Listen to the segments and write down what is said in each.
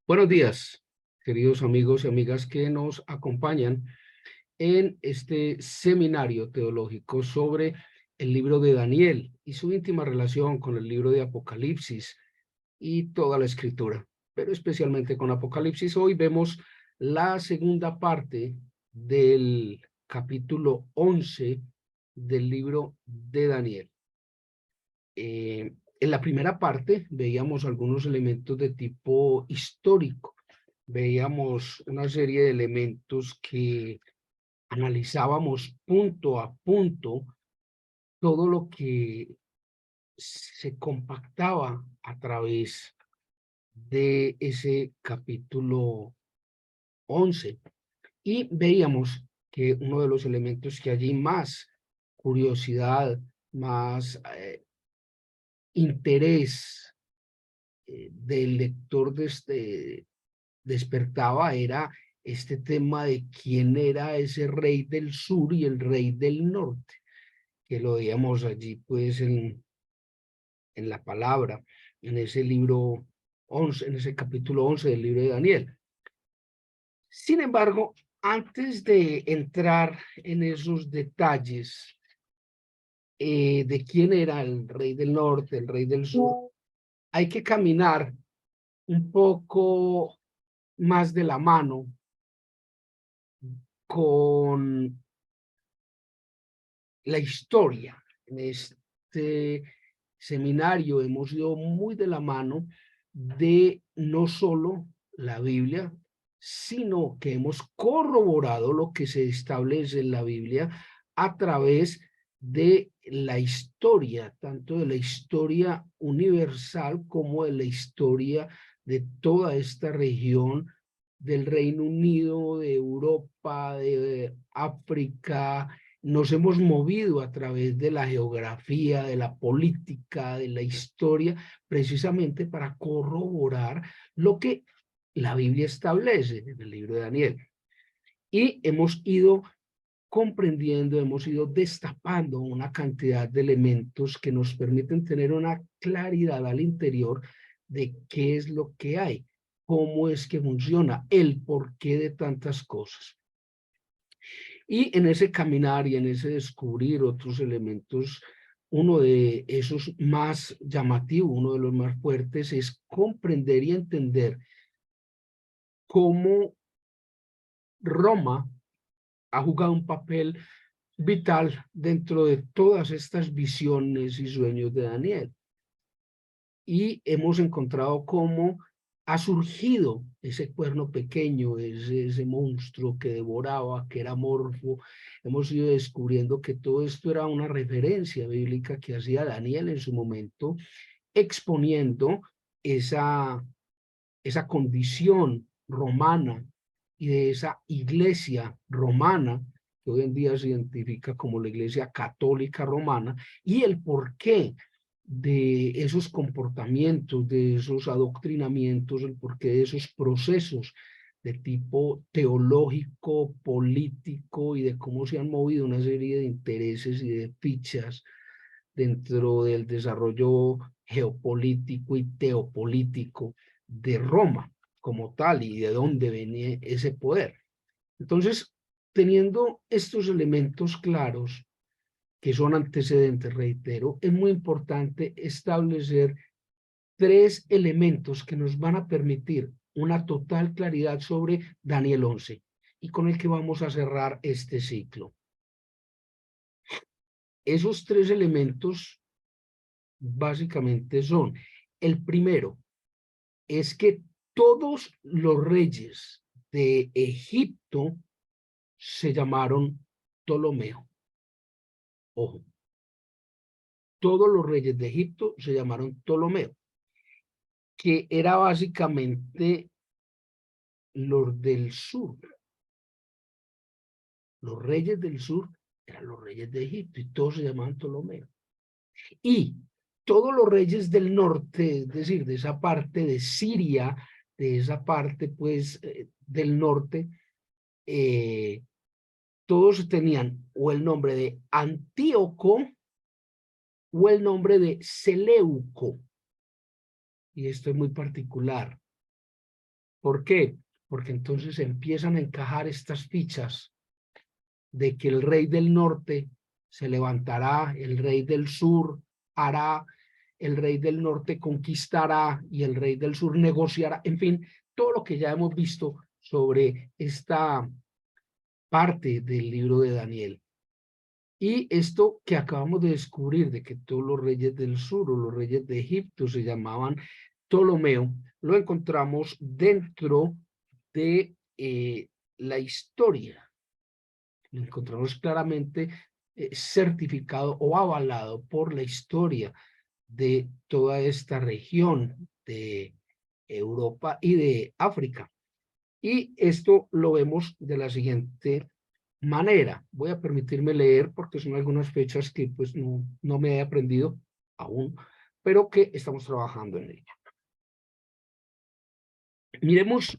Buenos días, queridos amigos y amigas que nos acompañan en este seminario teológico sobre el libro de Daniel y su íntima relación con el libro de Apocalipsis y toda la escritura, pero especialmente con Apocalipsis. Hoy vemos la segunda parte del capítulo 11 del libro de Daniel. En la primera parte veíamos algunos elementos de tipo histórico, veíamos una serie de elementos que analizábamos punto a punto todo lo que se compactaba a través de ese capítulo 11 y veíamos que uno de los elementos que allí más curiosidad, más interés del lector despertaba era este tema de quién era ese rey del sur y el rey del norte, que lo veíamos allí pues en la palabra, en ese libro 11, en ese capítulo 11 del libro de Daniel. Sin embargo, antes de entrar en esos detalles de quién era el rey del norte, el rey del sur, hay que caminar un poco más de la mano con la historia. En este seminario hemos ido muy de la mano de no solo la Biblia, sino que hemos corroborado lo que se establece en la Biblia a través de la historia, tanto de la historia universal como de la historia de toda esta región del Reino Unido, de Europa, de África. Nos hemos movido a través de la geografía, de la política, de la historia, precisamente para corroborar lo que la Biblia establece en el libro de Daniel. Y hemos ido comprendiendo, hemos ido destapando una cantidad de elementos que nos permiten tener una claridad al interior de qué es lo que hay, cómo es que funciona, el porqué de tantas cosas. Y en ese caminar y en ese descubrir otros elementos, uno de esos más llamativos, uno de los más fuertes, es comprender y entender cómo Roma ha jugado un papel vital dentro de todas estas visiones y sueños de Daniel. Y hemos encontrado cómo ha surgido ese cuerno pequeño, ese monstruo que devoraba, que era Morfo. Hemos ido descubriendo que todo esto era una referencia bíblica que hacía Daniel en su momento, exponiendo esa, esa condición romana y de esa iglesia romana que hoy en día se identifica como la iglesia católica romana, y el porqué de esos comportamientos, de esos adoctrinamientos, el porqué de esos procesos de tipo teológico, político y de cómo se han movido una serie de intereses y de fichas dentro del desarrollo geopolítico y teopolítico de Roma como tal y de dónde venía ese poder. Entonces, teniendo estos elementos claros, que son antecedentes, reitero, es muy importante establecer tres elementos que nos van a permitir una total claridad sobre Daniel 11 y con el que vamos a cerrar este ciclo. Esos tres elementos básicamente son, el primero es que todos los reyes de Egipto se llamaron Ptolomeo. Ojo, todos los reyes de Egipto se llamaron Ptolomeo, que era básicamente los del sur. Los reyes del sur eran los reyes de Egipto y todos se llamaban Ptolomeo. Y todos los reyes del norte, es decir, de esa parte de Siria, de esa parte pues del norte, todos tenían o el nombre de Antíoco o el nombre de Seleuco. Y esto es muy particular, ¿Por qué? Porque entonces empiezan a encajar estas fichas de que el rey del norte se levantará, el rey del sur hará, el rey del norte conquistará y el rey del sur negociará, en fin, todo lo que ya hemos visto sobre esta parte del libro de Daniel. Y esto que acabamos de descubrir, de que todos los reyes del sur o los reyes de Egipto se llamaban Ptolomeo, lo encontramos dentro de la historia. Lo encontramos claramente certificado o avalado por la historia de toda esta región de Europa y de África. Y esto lo vemos de la siguiente manera. Voy a permitirme leer porque son algunas fechas que pues no me he aprendido aún, pero que estamos trabajando en ello. Miremos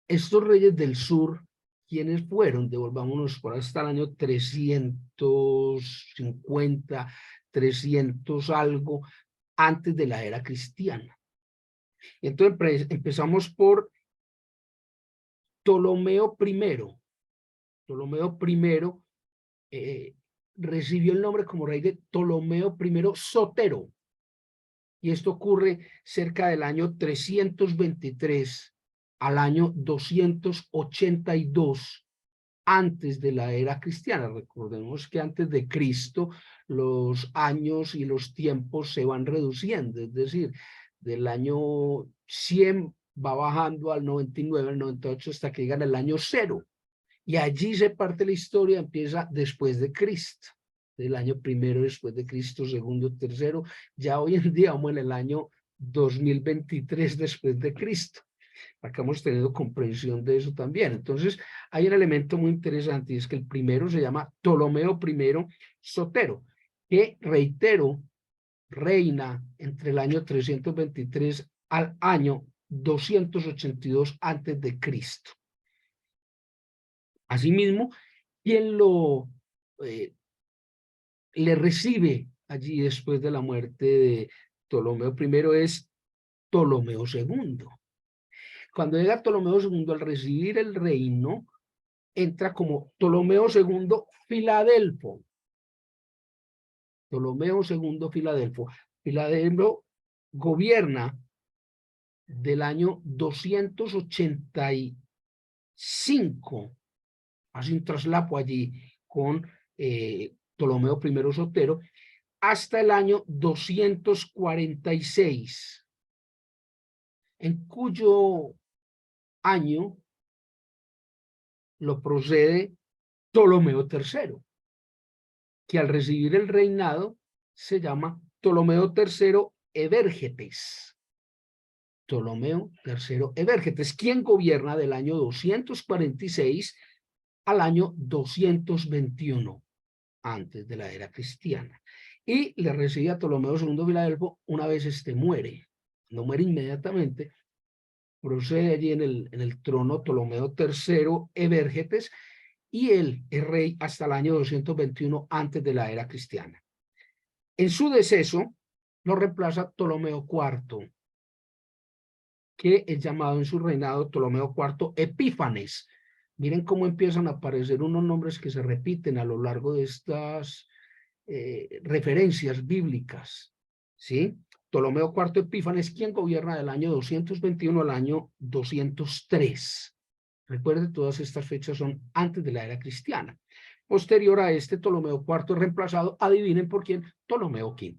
estos reyes del sur, ¿quiénes fueron? Devolvámonos por hasta el año 350, 300 algo, antes de la era cristiana. Entonces empezamos por Ptolomeo I. Ptolomeo I recibió el nombre como rey de Ptolomeo I Sotero. Y esto ocurre cerca del año 323 al año 282 antes de la era cristiana. Recordemos que antes de Cristo los años y los tiempos se van reduciendo, es decir, del año 100 va bajando al 99, al 98 hasta que llegan al año 0. Y allí se parte la historia, empieza después de Cristo, del año primero después de Cristo, segundo, tercero. Ya hoy en día vamos en el año 2023 después de Cristo. Acá hemos tenido comprensión de eso también. Entonces, hay un elemento muy interesante y es que el primero se llama Ptolomeo I Sotero, que, reitero, reina entre el año 323 al año 282 antes de Cristo. Asimismo, quien le recibe allí después de la muerte de Ptolomeo I es Ptolomeo II. Cuando llega Ptolomeo II, al recibir el reino, entra como Ptolomeo II Filadelfo. Ptolomeo II Filadelfo. Filadelfo gobierna del año 285, hace un traslapo allí con Ptolomeo I Sotero, hasta el año 246, en cuyo año lo procede Ptolomeo III, que al recibir el reinado se llama Ptolomeo III Evérgetes. Ptolomeo III Evérgetes, quien gobierna del año 246 al año 221 antes de la era cristiana. Y le recibe a Ptolomeo II Filadelfo una vez muere. No muere inmediatamente, procede allí en el trono Ptolomeo III Evérgetes, y él es rey hasta el año 221 antes de la era cristiana. En su deceso lo reemplaza Ptolomeo IV, que es llamado en su reinado Ptolomeo IV Epífanes. Miren cómo empiezan a aparecer unos nombres que se repiten a lo largo de estas referencias bíblicas, ¿sí? Ptolomeo IV Epífanes, quien gobierna del año 221 al año 203. Recuerden, todas estas fechas son antes de la era cristiana. Posterior a este, Ptolomeo IV es reemplazado, adivinen por quién, Ptolomeo V.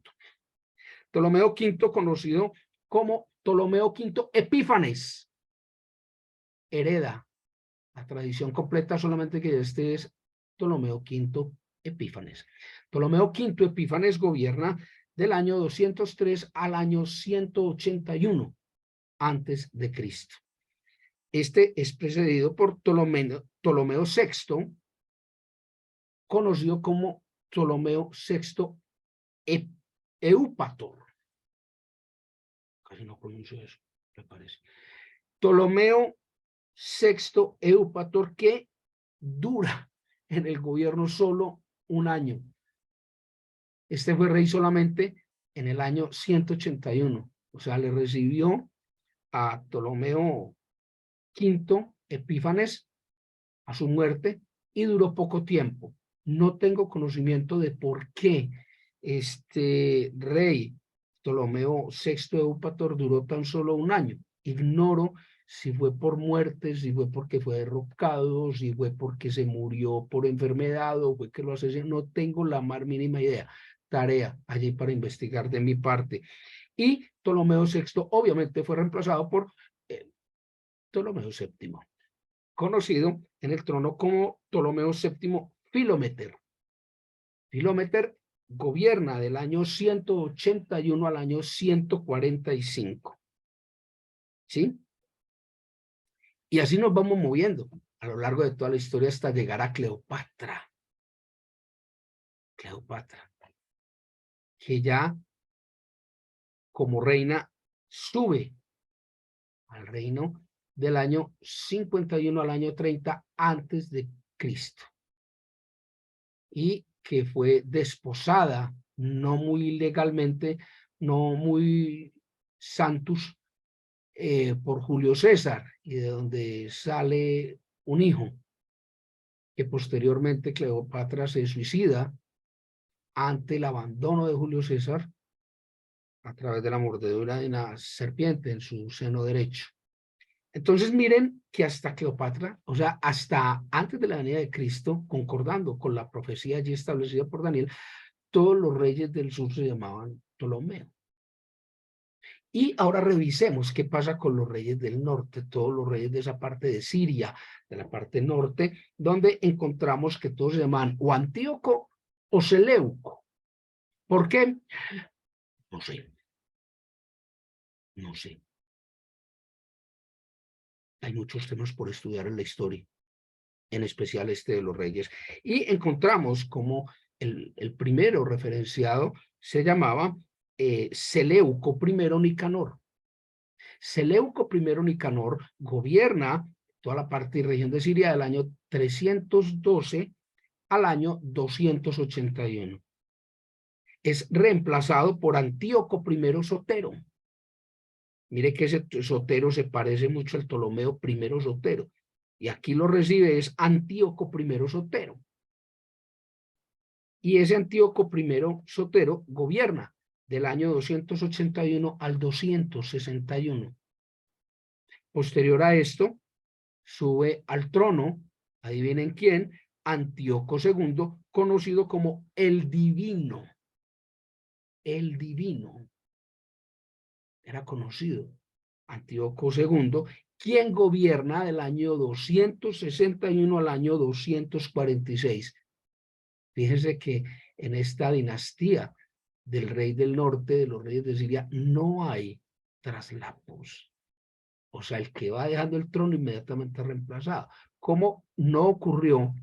Ptolomeo V, conocido como Ptolomeo V Epífanes, hereda la tradición completa, solamente que este es Ptolomeo V Epífanes. Ptolomeo V Epífanes gobierna del año 203 al año 181 antes de Cristo. Este es precedido por Ptolomeo VI, conocido como Ptolomeo VI Eupator. Casi no pronuncio eso, me parece. Ptolomeo VI Eupator, que dura en el gobierno solo un año. Este fue rey solamente en el año 181, o sea, le recibió a Ptolomeo V Epífanes, a su muerte, y duró poco tiempo. No tengo conocimiento de por qué este rey Ptolomeo VI Eupator duró tan solo un año. Ignoro si fue por muerte, si fue porque fue derrocado, si fue porque se murió por enfermedad o fue que lo asesinó. No tengo la más mínima idea. Tarea allí para investigar de mi parte. Y Ptolomeo VI obviamente fue reemplazado por Ptolomeo VII, conocido en el trono como Ptolomeo VII Filómeter. Filómeter gobierna del año 181 al año 145. ¿Sí? Y así nos vamos moviendo a lo largo de toda la historia hasta llegar a Cleopatra. Cleopatra, que ya como reina sube al reino del año 51 al año 30 antes de Cristo. Y que fue desposada, no muy legalmente, no muy santus, por Julio César, y de donde sale un hijo, que posteriormente Cleopatra se suicida ante el abandono de Julio César a través de la mordedura de una serpiente en su seno derecho. Entonces miren que hasta Cleopatra, o sea, hasta antes de la venida de Cristo, concordando con la profecía allí establecida por Daniel, todos los reyes del sur se llamaban Ptolomeo. Y ahora revisemos qué pasa con los reyes del norte, todos los reyes de esa parte de Siria, de la parte norte, donde encontramos que todos se llaman o Antíoco o Seleuco. ¿Por qué? No sé. No sé. Hay muchos temas por estudiar en la historia, en especial este de los reyes. Y encontramos como el primero referenciado se llamaba Seleuco I Nicanor. Seleuco I Nicanor gobierna toda la parte y región de Siria del año 312 al año 281. Es reemplazado por Antíoco I Sotero. Mire que ese Sotero se parece mucho al Ptolomeo I Sotero. Y aquí lo recibe es Antíoco I Sotero. Y ese Antíoco I Sotero gobierna del año 281 al 261. Posterior a esto, sube al trono, adivinen quién, Antíoco II, conocido como el Divino. El Divino. Era conocido. Antíoco II, quien gobierna del año 261 al año 246. Fíjense que en esta dinastía del rey del norte, de los reyes de Siria, no hay traslapos. O sea, el que va dejando el trono inmediatamente reemplazado. Como no ocurrió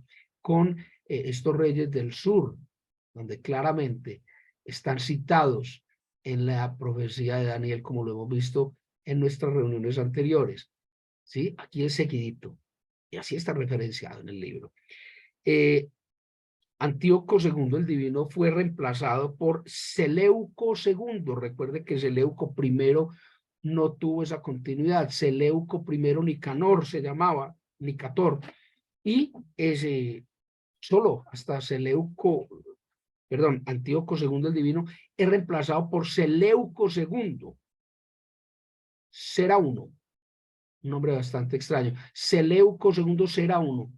con estos reyes del sur, donde claramente están citados en la profecía de Daniel, como lo hemos visto en nuestras reuniones anteriores. ¿Sí? Aquí es seguidito. Y así está referenciado en el libro. Antíoco II el Divino fue reemplazado por Seleuco II. Recuerde que Seleuco I no tuvo esa continuidad. Seleuco I Nicanor se llamaba, Nicator. Y ese, solo hasta Antíoco II el Divino es reemplazado por Seleuco II. Será uno. Un nombre bastante extraño. Seleuco II será uno.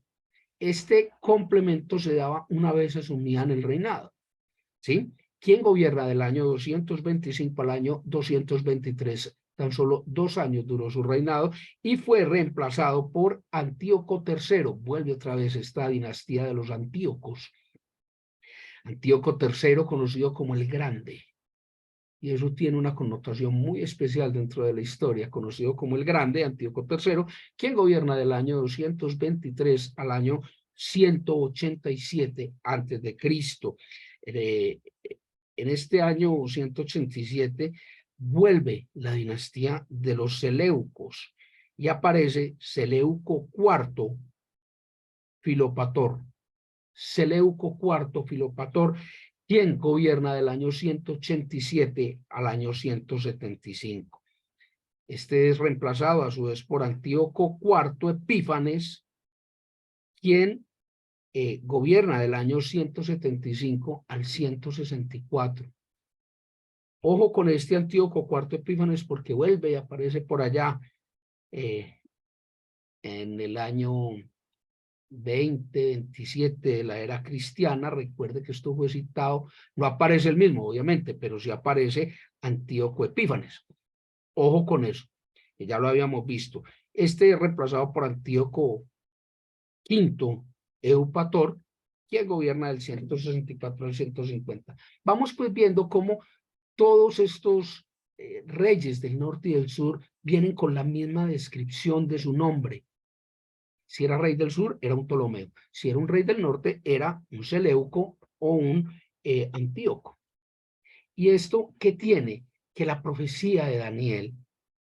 Este complemento se daba una vez asumían el reinado. ¿Sí? ¿Quién gobierna del año 225 al año 223? Tan solo 2 años duró su reinado y fue reemplazado por Antíoco III. Vuelve otra vez esta dinastía de los Antíocos. Antíoco III, conocido como el Grande. Y eso tiene una connotación muy especial dentro de la historia, conocido como el Grande, Antíoco III, quien gobierna del año 223 al año 187 antes de Cristo. En este año 187 vuelve la dinastía de los Seleucos y aparece Seleuco IV Filopator. Seleuco IV Filopator, quien gobierna del año 187 al año 175. Este es reemplazado a su vez por Antíoco IV Epífanes, quien gobierna del año 175 al 164. Ojo con este Antíoco IV Epífanes porque vuelve y aparece por allá en el año 27 de la era cristiana. Recuerde que esto fue citado, no aparece el mismo, obviamente, pero sí aparece Antíoco Epífanes. Ojo con eso, que ya lo habíamos visto. Este es reemplazado por Antíoco V Eupator, quien gobierna del 164 al 150. Vamos pues viendo cómo todos estos reyes del norte y del sur vienen con la misma descripción de su nombre. Si era rey del sur, era un Ptolomeo. Si era un rey del norte, era un Seleuco o un Antíoco. ¿Y esto qué tiene? Que la profecía de Daniel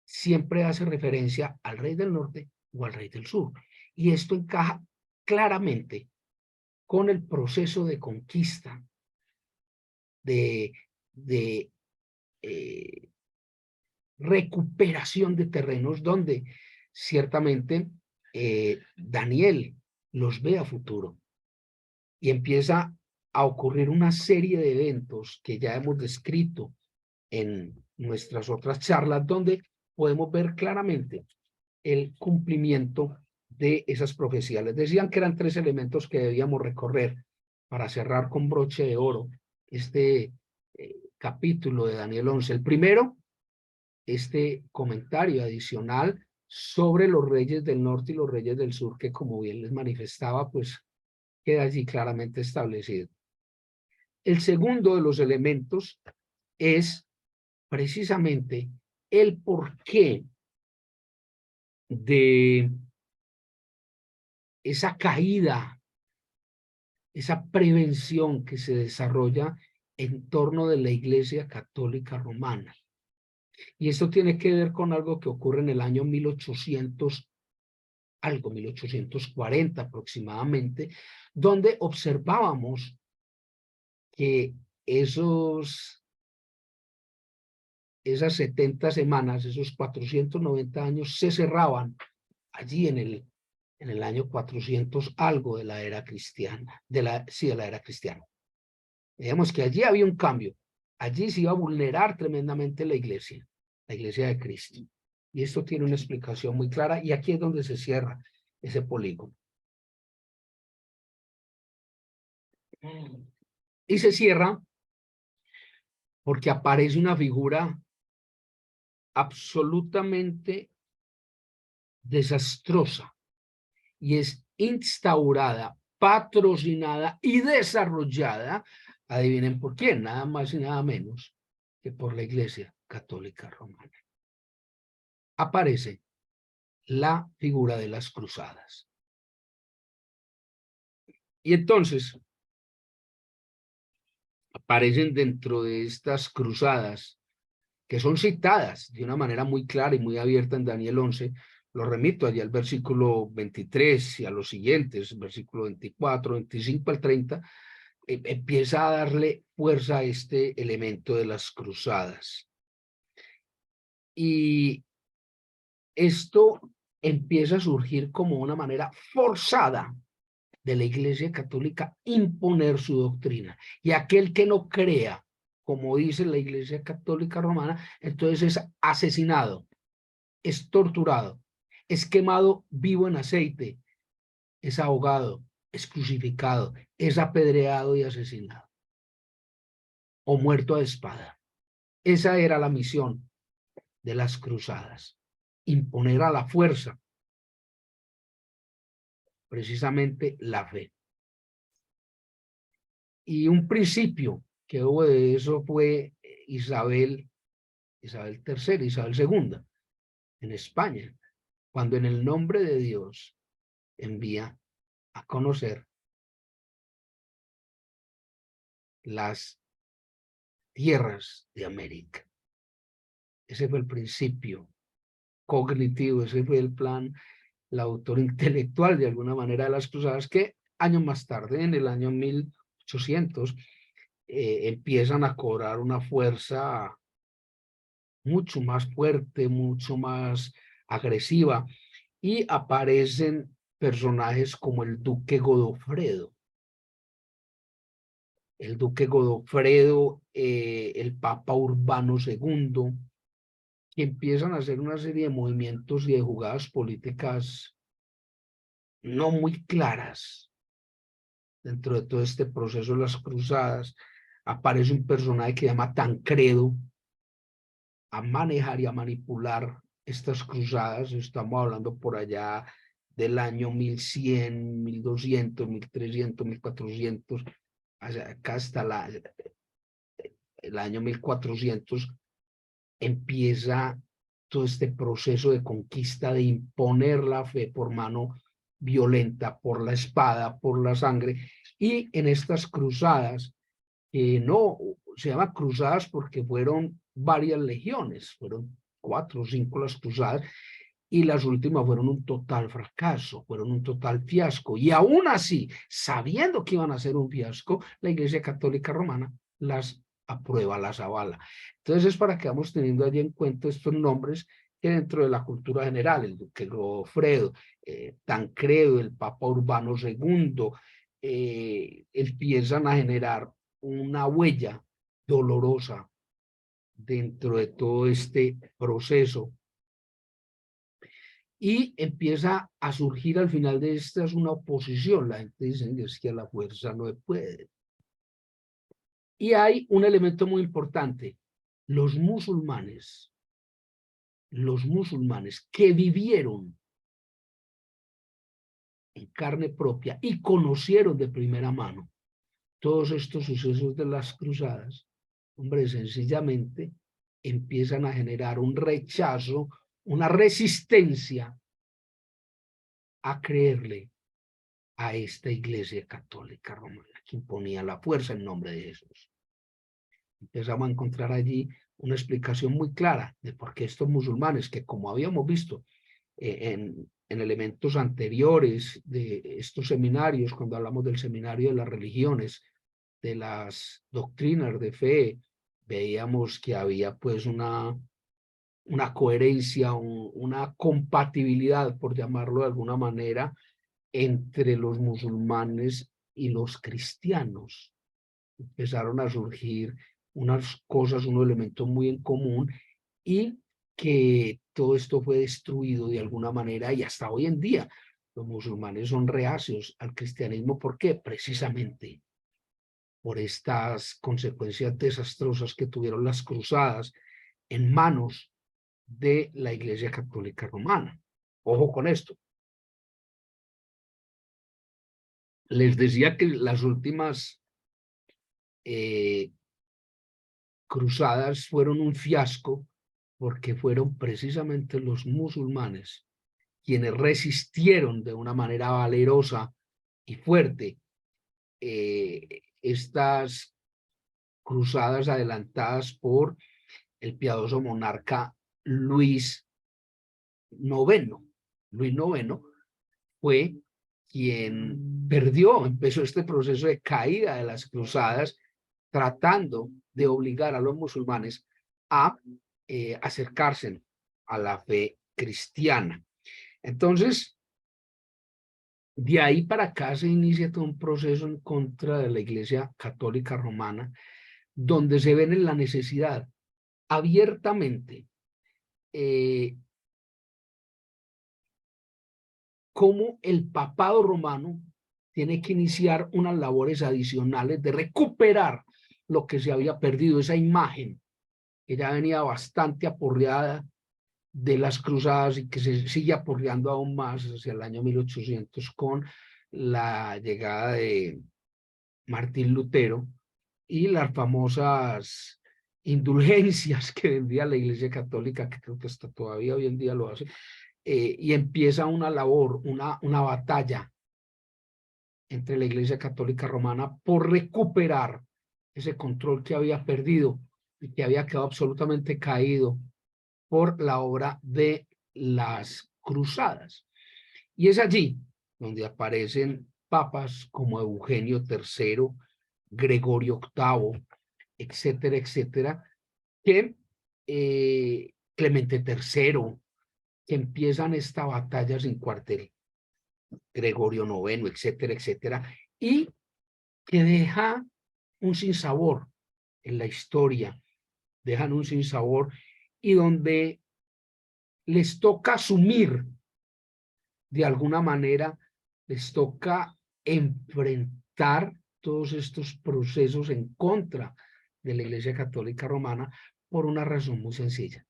siempre hace referencia al rey del norte o al rey del sur. Y esto encaja claramente con el proceso de conquista, de recuperación de terrenos, donde ciertamente Daniel los ve a futuro y empieza a ocurrir una serie de eventos que ya hemos descrito en nuestras otras charlas, donde podemos ver claramente el cumplimiento de esas profecías. Les decían que eran 3 elementos que debíamos recorrer para cerrar con broche de oro este capítulo de Daniel 11. El primero, este comentario adicional sobre los reyes del norte y los reyes del sur, que como bien les manifestaba, pues queda allí claramente establecido. El segundo de los elementos es precisamente el porqué de esa caída, esa prevención que se desarrolla en torno de la Iglesia Católica Romana. Y esto tiene que ver con algo que ocurre en el año 1840 aproximadamente, donde observábamos que esas 70 semanas, esos 490 años se cerraban allí en el año 400 algo de la era cristiana, de la era cristiana. Digamos que allí había un cambio, allí se iba a vulnerar tremendamente la iglesia de Cristo. Y esto tiene una explicación muy clara, y aquí es donde se cierra ese polígono. Y se cierra porque aparece una figura absolutamente desastrosa, y es instaurada, patrocinada y desarrollada, adivinen por quién, nada más y nada menos que por la Iglesia Católica Romana. Aparece la figura de las cruzadas. Y entonces aparecen dentro de estas cruzadas, que son citadas de una manera muy clara y muy abierta en Daniel 11, lo remito allá al versículo 23 y a los siguientes, versículo 24, 25 al 30, empieza a darle fuerza a este elemento de las cruzadas. Y esto empieza a surgir como una manera forzada de la Iglesia Católica imponer su doctrina. Y aquel que no crea, como dice la Iglesia Católica Romana, entonces es asesinado, es torturado, es quemado vivo en aceite, es ahogado, es crucificado, es apedreado y asesinado, o muerto a espada. Esa era la misión de las cruzadas, imponer a la fuerza precisamente la fe. Y un principio que hubo de eso fue Isabel III, Isabel II, en España, cuando en el nombre de Dios envía a conocer las tierras de América. Ese fue el principio cognitivo, ese fue el plan, el autor intelectual de alguna manera de las cruzadas, que años más tarde, en el año 1800, empiezan a cobrar una fuerza mucho más fuerte, mucho más agresiva, y aparecen personajes como el duque Godofredo. El duque Godofredo, el papa Urbano II, que empiezan a hacer una serie de movimientos y de jugadas políticas no muy claras dentro de todo este proceso de las cruzadas. Aparece un personaje que se llama Tancredo a manejar y a manipular estas cruzadas. Estamos hablando por allá del año 1100, 1200, 1300, 1400, acá hasta el año 1400 empieza todo este proceso de conquista, de imponer la fe por mano violenta, por la espada, por la sangre. Y en estas cruzadas, no se llaman cruzadas porque fueron varias legiones, fueron 4 o 5 las cruzadas, y las últimas fueron un total fracaso, fueron un total fiasco. Y aún así, sabiendo que iban a ser un fiasco, la Iglesia Católica Romana las aprueba, las avala. Entonces es para que vamos teniendo allí en cuenta estos nombres que dentro de la cultura general, el duque Godofredo, Tancredo, el Papa Urbano II, empiezan a generar una huella dolorosa dentro de todo este proceso, y empieza a surgir al final de estas una oposición. La gente dice, es que a la fuerza no se puede. Y hay un elemento muy importante: los musulmanes que vivieron en carne propia y conocieron de primera mano todos estos sucesos de las cruzadas, hombre, sencillamente empiezan a generar un rechazo, una resistencia a creerle a esta Iglesia Católica Romana, que imponía la fuerza en nombre de Jesús. Empezamos a encontrar allí una explicación muy clara de por qué estos musulmanes, que como habíamos visto en elementos anteriores de estos seminarios, cuando hablamos del seminario de las religiones, de las doctrinas de fe, veíamos que había pues una coherencia, una compatibilidad, por llamarlo de alguna manera, entre los musulmanes y los cristianos. Empezaron a surgir unas cosas, unos elementos muy en común, y que todo esto fue destruido de alguna manera, y hasta hoy en día los musulmanes son reacios al cristianismo. ¿Por qué? Precisamente por estas consecuencias desastrosas que tuvieron las cruzadas en manos de la Iglesia Católica Romana. Ojo con esto. Les decía que las últimas cruzadas fueron un fiasco porque fueron precisamente los musulmanes quienes resistieron de una manera valerosa y fuerte estas cruzadas adelantadas por el piadoso monarca Luis IX. Luis IX fue quien empezó este proceso de caída de las cruzadas, tratando de obligar a los musulmanes a acercarse a la fe cristiana. Entonces, de ahí para acá se inicia todo un proceso en contra de la Iglesia Católica Romana, donde se ven en la necesidad abiertamente cómo el papado romano tiene que iniciar unas labores adicionales de recuperar lo que se había perdido, esa imagen que ya venía bastante aporreada de las cruzadas y que se sigue aporreando aún más hacia el año 1800 con la llegada de Martín Lutero y las famosas indulgencias que vendía la Iglesia Católica, que creo que hasta todavía hoy en día lo hace, y empieza una labor, una batalla entre la Iglesia Católica Romana por recuperar ese control que había perdido y que había quedado absolutamente caído por la obra de las cruzadas. Y es allí donde aparecen papas como Eugenio III, Gregorio VIII, etcétera, etcétera, que Clemente III, que empiezan esta batalla sin cuartel, Gregorio IX, etcétera, etcétera, y que deja un sinsabor en la historia, dejan un sinsabor y donde les toca asumir de alguna manera, les toca enfrentar todos estos procesos en contra de la Iglesia Católica Romana por una razón muy sencilla.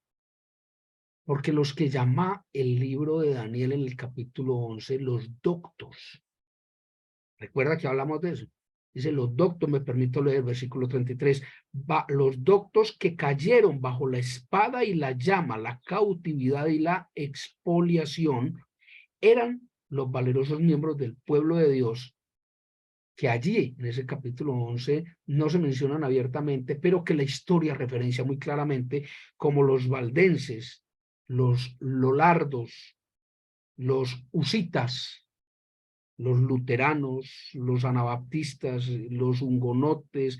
Porque los que llama el libro de Daniel en el capítulo 11, los doctos, recuerda que hablamos de eso, dice los doctos, me permito leer versículo 33, los doctos que cayeron bajo la espada y la llama, la cautividad y la expoliación, eran los valerosos miembros del pueblo de Dios, que allí, en ese capítulo 11, no se mencionan abiertamente, pero que la historia referencia muy claramente como los valdenses, los lolardos, los husitas, los luteranos, los anabaptistas, los hugonotes,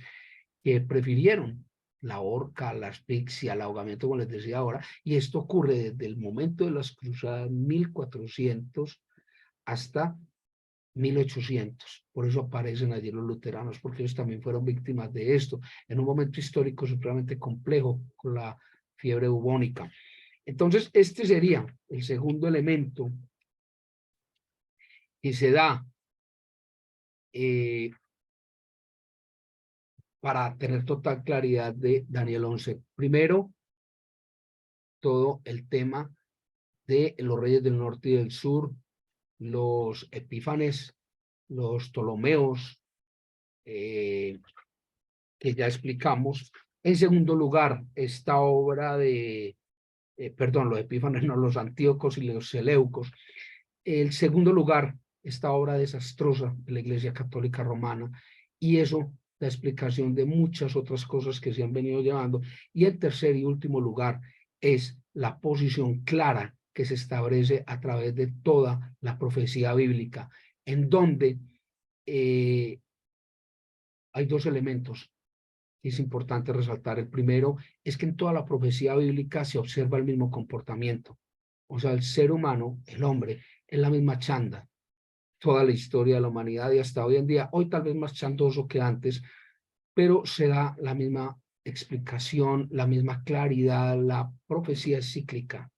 que prefirieron la horca, la asfixia, el ahogamiento, como les decía ahora, y esto ocurre desde el momento de las cruzadas 1400 hasta 1800. Por eso aparecen allí los luteranos, porque ellos también fueron víctimas de esto, en un momento histórico supremamente complejo con la fiebre bubónica. Entonces, este sería el segundo elemento que se da para tener total claridad de Daniel 11. Primero, todo el tema de los reyes del norte y del sur, los Epífanes, los Ptolomeos, que ya explicamos. En segundo lugar, esta obra de, perdón, los Epífanes, no, los Antíocos y los Seleucos. El segundo lugar, esta obra desastrosa de la Iglesia Católica Romana, y eso la explicación de muchas otras cosas que se han venido llevando. Y el tercer y último lugar es la posición clara que se establece a través de toda la profecía bíblica, en donde hay dos elementos que es importante resaltar. El primero es que en toda la profecía bíblica se observa el mismo comportamiento. O sea, el ser humano, el hombre, es la misma chanda. Toda la historia de la humanidad y hasta hoy en día, hoy tal vez más chandoso que antes, pero se da la misma explicación, la misma claridad, la profecía es cíclica.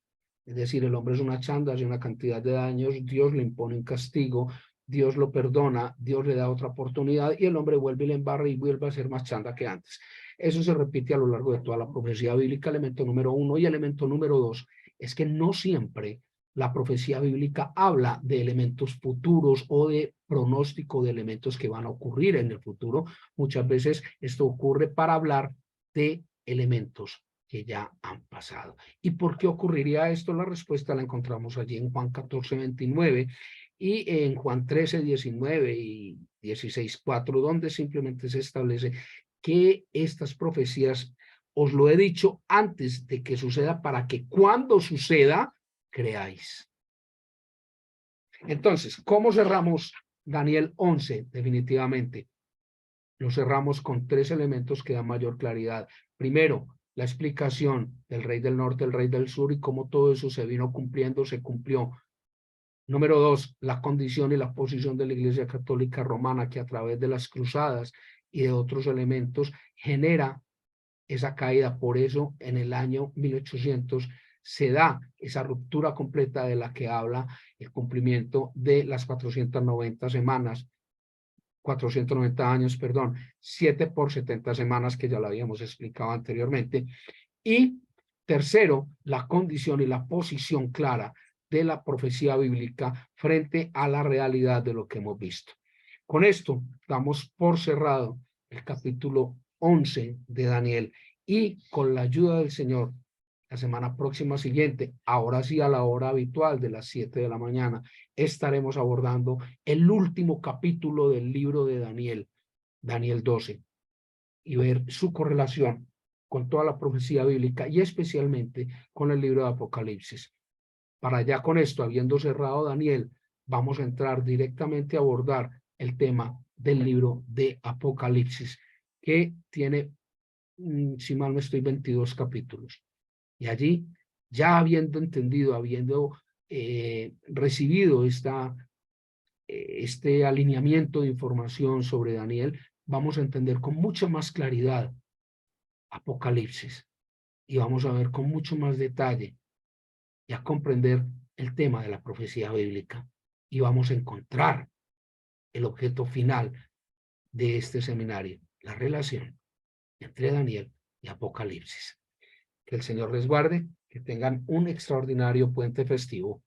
Es decir, el hombre es una chanda, hace una cantidad de daños, Dios le impone un castigo, Dios lo perdona, Dios le da otra oportunidad y el hombre vuelve y le embarra y vuelve a ser más chanda que antes. Eso se repite a lo largo de toda la profecía bíblica, elemento número uno. Y elemento número dos es que no siempre la profecía bíblica habla de elementos futuros o de pronóstico de elementos que van a ocurrir en el futuro. Muchas veces esto ocurre para hablar de elementos que ya han pasado. ¿Y por qué ocurriría esto? La respuesta la encontramos allí en Juan 14, 29 y en Juan 13, 19 y 16, 4, donde simplemente se establece que estas profecías os lo he dicho antes de que suceda para que cuando suceda creáis. Entonces, ¿cómo cerramos Daniel 11? Definitivamente, lo cerramos con tres elementos que dan mayor claridad. Primero, la explicación del rey del norte, el rey del sur y cómo todo eso se vino cumpliendo, se cumplió. Número dos, la condición y la posición de la Iglesia Católica Romana que a través de las cruzadas y de otros elementos genera esa caída. Por eso en el año 1800 se da esa ruptura completa de la que habla el cumplimiento de las 490 semanas, 490 años, perdón, 7 por 70 semanas que ya lo habíamos explicado anteriormente. Y tercero, la condición y la posición clara de la profecía bíblica frente a la realidad de lo que hemos visto. Con esto damos por cerrado el capítulo 11 de Daniel y con la ayuda del Señor, la semana próxima siguiente, ahora sí a la hora habitual de las 7 de la mañana, estaremos abordando el último capítulo del libro de Daniel, Daniel 12, y ver su correlación con toda la profecía bíblica y especialmente con el libro de Apocalipsis. Para ya con esto, habiendo cerrado Daniel, vamos a entrar directamente a abordar el tema del libro de Apocalipsis, que tiene, si mal no estoy, 22 capítulos. Y allí, ya habiendo entendido, habiendo recibido este alineamiento de información sobre Daniel, vamos a entender con mucha más claridad Apocalipsis y vamos a ver con mucho más detalle y a comprender el tema de la profecía bíblica y vamos a encontrar el objeto final de este seminario, la relación entre Daniel y Apocalipsis. Que el Señor les guarde, que tengan un extraordinario puente festivo.